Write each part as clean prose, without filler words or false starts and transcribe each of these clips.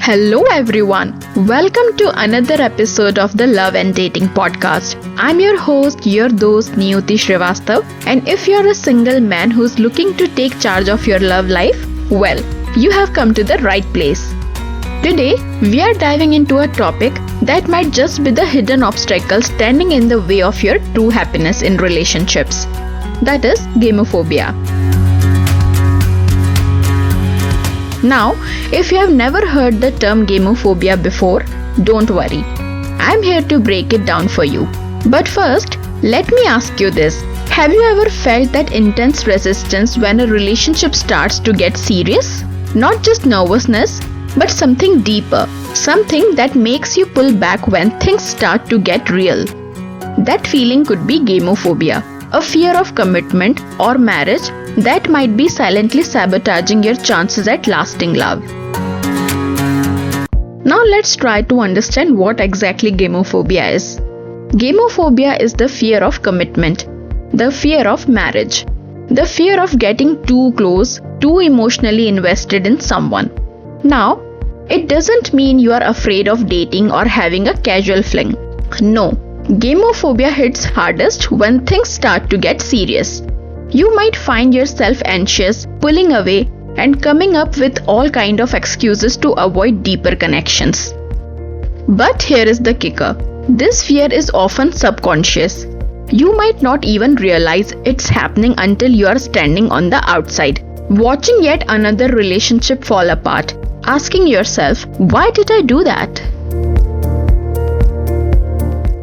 Hello everyone, welcome to another episode of the Love and Dating podcast. I'm your host, your dost Niyuti Srivastav, and if you're a single man who's looking to take charge of your love life, well, you have come to the right place. Today, we are diving into a topic that might just be the hidden obstacle standing in the way of your true happiness in relationships. That is gamophobia. Now, if you have never heard the term gamophobia before, don't worry. I'm here to break it down for you. But first, let me ask you this. Have you ever felt that intense resistance when a relationship starts to get serious? Not just nervousness, but something deeper. Something that makes you pull back when things start to get real. That feeling could be gamophobia, a fear of commitment or marriage that might be silently sabotaging your chances at lasting love. Now let's try to understand what exactly gamophobia is. Gamophobia is the fear of commitment, the fear of marriage, the fear of getting too close, too emotionally invested in someone. Now, it doesn't mean you are afraid of dating or having a casual fling. No, gamophobia hits hardest when things start to get serious. You might find yourself anxious, pulling away, and coming up with all kinds of excuses to avoid deeper connections. But here is the kicker. This fear is often subconscious. You might not even realize it's happening until you are standing on the outside, watching yet another relationship fall apart, asking yourself, why did I do that?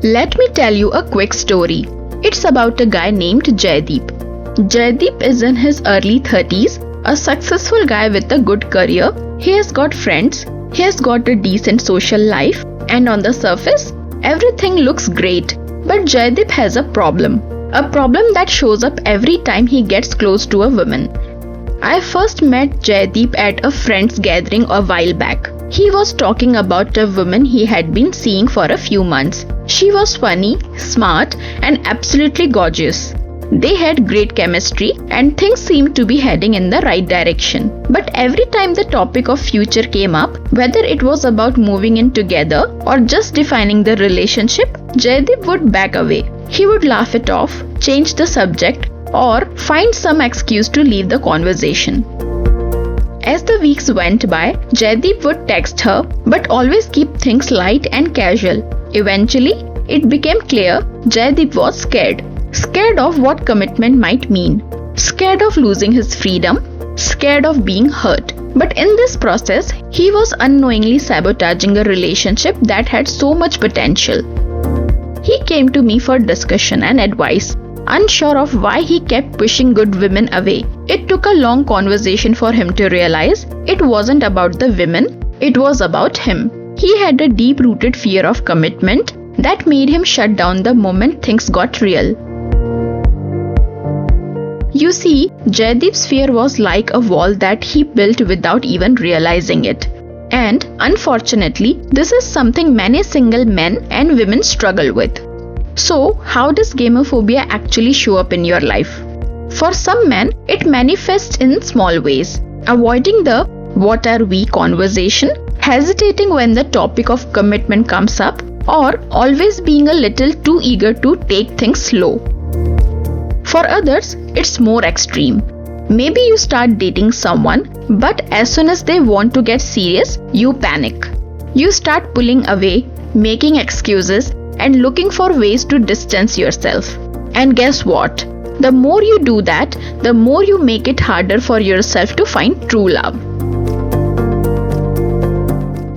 Let me tell you a quick story. It's about a guy named Jaideep. Jaideep is in his early 30s, a successful guy with a good career. He has got friends, he has got a decent social life, and on the surface, everything looks great. But Jaideep has a problem that shows up every time he gets close to a woman. I first met Jaideep at a friend's gathering a while back. He was talking about a woman he had been seeing for a few months. She was funny, smart, and absolutely gorgeous. They had great chemistry and things seemed to be heading in the right direction. But every time the topic of future came up, whether it was about moving in together or just defining the relationship, Jaideep would back away. He would laugh it off, change the subject, or find some excuse to leave the conversation. As the weeks went by, Jaideep would text her but always keep things light and casual. Eventually, it became clear Jaideep was scared. Scared of what commitment might mean. Scared of losing his freedom. Scared of being hurt. But in this process, he was unknowingly sabotaging a relationship that had so much potential. He came to me for discussion and advice, unsure of why he kept pushing good women away. It took a long conversation for him to realize it wasn't about the women, it was about him. He had a deep-rooted fear of commitment that made him shut down the moment things got real. You see, Jaideep's fear was like a wall that he built without even realizing it. And unfortunately, this is something many single men and women struggle with. So, how does gamophobia actually show up in your life? For some men, it manifests in small ways. Avoiding the "what are we" conversation, hesitating when the topic of commitment comes up, or always being a little too eager to take things slow. For others, it's more extreme. Maybe you start dating someone, but as soon as they want to get serious, you panic. You start pulling away, making excuses, and looking for ways to distance yourself. And guess what? The more you do that, the more you make it harder for yourself to find true love.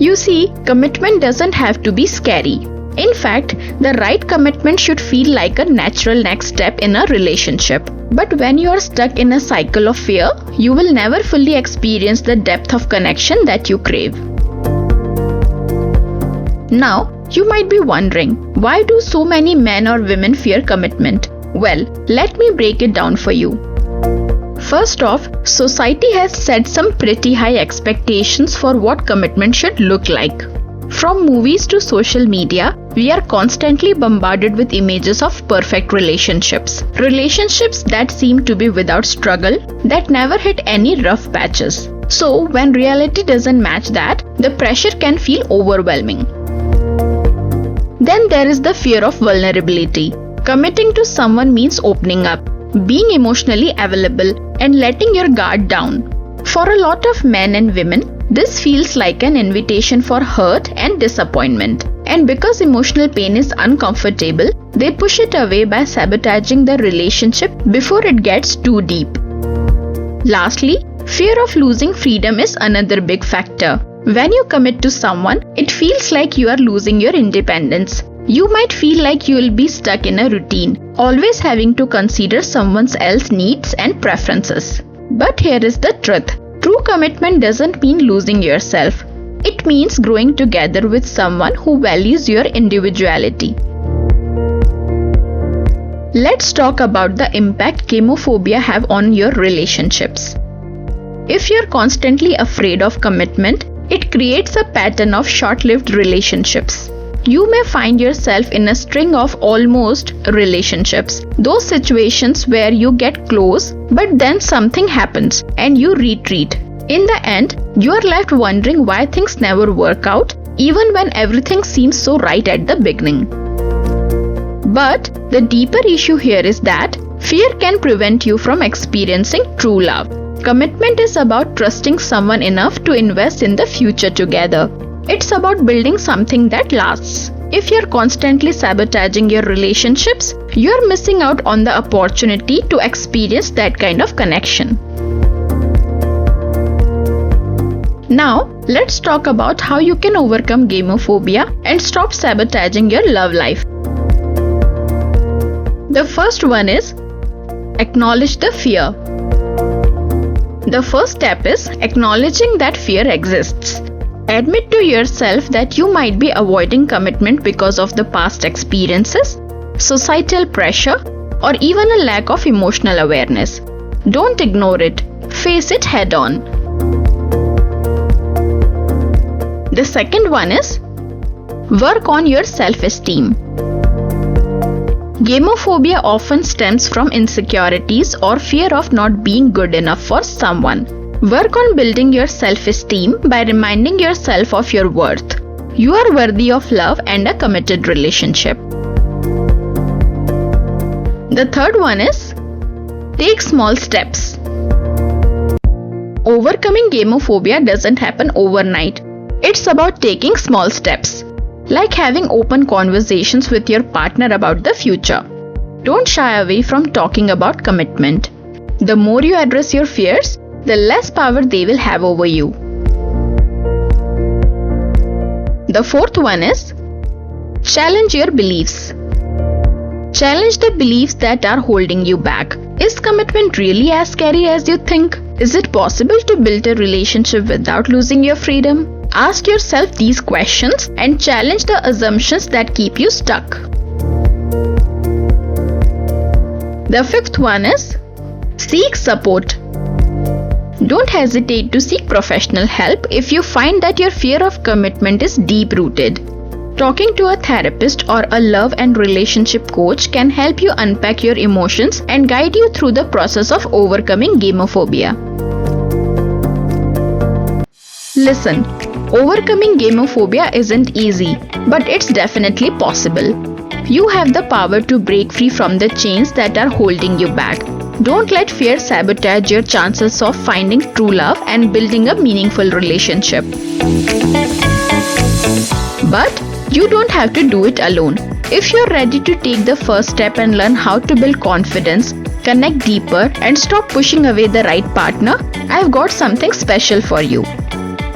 You see, commitment doesn't have to be scary. In fact, the right commitment should feel like a natural next step in a relationship. But when you are stuck in a cycle of fear, you will never fully experience the depth of connection that you crave. Now, you might be wondering, why do so many men or women fear commitment? Well, let me break it down for you. First off, society has set some pretty high expectations for what commitment should look like. From movies to social media, we are constantly bombarded with images of perfect relationships. Relationships that seem to be without struggle, that never hit any rough patches. So when reality doesn't match that, the pressure can feel overwhelming. Then there is the fear of vulnerability. Committing to someone means opening up, being emotionally available, and letting your guard down. For a lot of men and women, this feels like an invitation for hurt and disappointment. And because emotional pain is uncomfortable, they push it away by sabotaging the relationship before it gets too deep. Lastly, fear of losing freedom is another big factor. When you commit to someone, it feels like you are losing your independence. You might feel like you will be stuck in a routine, always having to consider someone else's needs and preferences. But here is the truth. True commitment doesn't mean losing yourself. It means growing together with someone who values your individuality. Let's talk about the impact gamophobia have on your relationships. If you're constantly afraid of commitment, it creates a pattern of short-lived relationships. You may find yourself in a string of almost relationships, those situations where you get close but then something happens and you retreat. In the end, you are left wondering why things never work out, even when everything seems so right at the beginning. But the deeper issue here is that fear can prevent you from experiencing true love. Commitment is about trusting someone enough to invest in the future together. It's about building something that lasts. If you're constantly sabotaging your relationships, you're missing out on the opportunity to experience that kind of connection. Now, let's talk about how you can overcome gamophobia and stop sabotaging your love life. The first one is acknowledge the fear. The first step is acknowledging that fear exists. Admit to yourself that you might be avoiding commitment because of the past experiences, societal pressure, or even a lack of emotional awareness. Don't ignore it. Face it head on. The second one is work on your self-esteem. Gamophobia often stems from insecurities or fear of not being good enough for someone. Work on building your self-esteem by reminding yourself of your worth. You are worthy of love and a committed relationship. The third one is take small steps. Overcoming gamophobia doesn't happen overnight. It's about taking small steps, like having open conversations with your partner about the future. Don't shy away from talking about commitment. The more you address your fears, the less power they will have over you. The fourth one is challenge your beliefs. Challenge the beliefs that are holding you back. Is commitment really as scary as you think? Is it possible to build a relationship without losing your freedom? Ask yourself these questions and challenge the assumptions that keep you stuck. The fifth one is seek support. Don't hesitate to seek professional help if you find that your fear of commitment is deep-rooted. Talking to a therapist or a love and relationship coach can help you unpack your emotions and guide you through the process of overcoming gamophobia. Listen, overcoming gamophobia isn't easy, but it's definitely possible. You have the power to break free from the chains that are holding you back. Don't let fear sabotage your chances of finding true love and building a meaningful relationship. But you don't have to do it alone. If you're ready to take the first step and learn how to build confidence, connect deeper, and stop pushing away the right partner, I've got something special for you.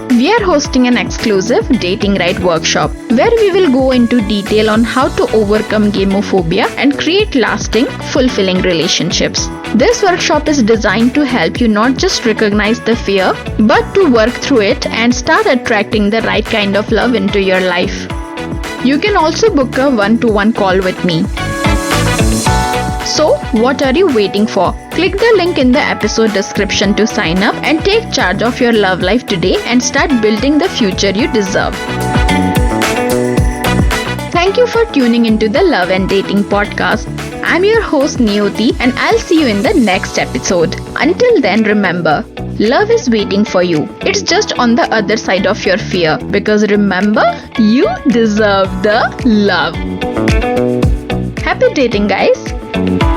We are hosting an exclusive Dating Right workshop where we will go into detail on how to overcome gamophobia and create lasting, fulfilling relationships. This workshop is designed to help you not just recognize the fear, but to work through it and start attracting the right kind of love into your life. You can also book a one-to-one call with me. So, what are you waiting for? Click the link in the episode description to sign up and take charge of your love life today and start building the future you deserve. Thank you for tuning into the Love and Dating podcast. I'm your host Niyoti, and I'll see you in the next episode. Until then, remember, love is waiting for you. It's just on the other side of your fear. Because remember, you deserve the love. Happy dating, guys!